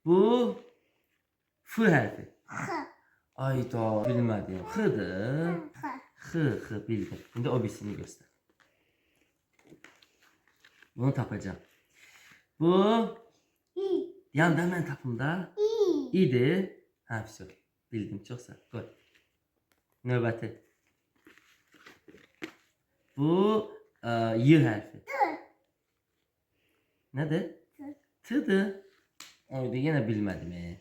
Bu F harfi. Hı. Ayda bilmedim. H'dır. Hı. Hı bildim. Şimdi o birisini göster. Bunu tapacağım. Bu İ. yanda hemen tapımda İ. idi. Ha все. Bildim çok sağ ol. Koy. Növbəti. Bu Y harfi. Tı. Nedir? Tı. T'dır. Oyda yine bilmedim.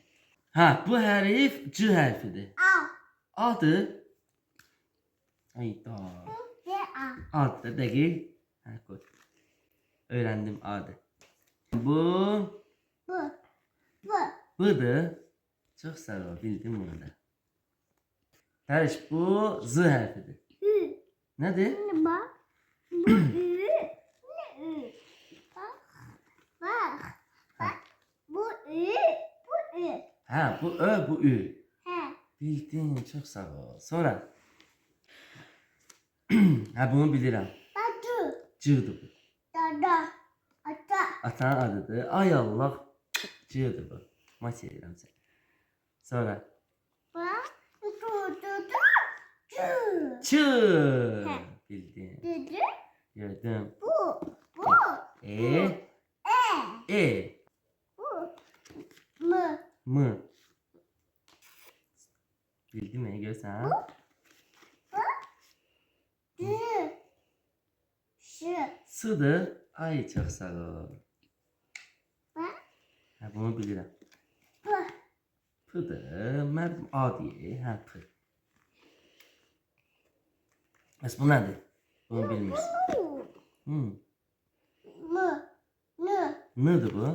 Ha bu harf C harfidir. A. A'dır. Ayda. Ve A. A'dır değil. Ha koy. Öğrendim A'dır. Bu Bu. Bu. B'dır. Çok sağ ol. Bildim bunu da. Karış bu Z harfidir. Ü. Nedir? Şimdi bak. Bu Ü. Ne Ü? Bak. Bak. Bak. Bu Ü. Bu Ü. Ha bu Ö bu Ü. He. Bildin çok sağ ol. Sonra. Ha bunu bilirim. Batu. C'dir bu. Dada. Ata. Atanın adıdır. Ay Allah. C'dir bu. Maç edirəm sən. Sonra. Bak. Tu. Tu. Tu. Çı. Ç. He. Bildin. Dedi. Gördüm. Bu. Bu. E. E. E. Bu. Mı. M. Bildin mi? Görsen. Dü. Şı. S'dır. Ay çok sağ ol. Bak. Ha bunu bilirəm. Bu. P'dır. Mən A deyək. Hə P. Bəs bu nədir? Bunu bilmirsən. Bu. Hmm. Mı. Nı. N'dır bu.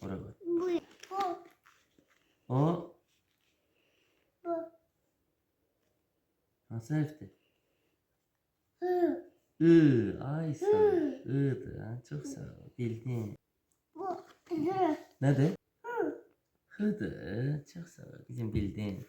Ora qoy. Bu. Bu. O Bu. hansı hərfdir? Hı. I. Ay sağ ol. I'dır. Ha, çox sağ ol. Bildin. Bu. Zı. Nədir? Hı. H'dır. Çox sağ ol. Bizim bildin.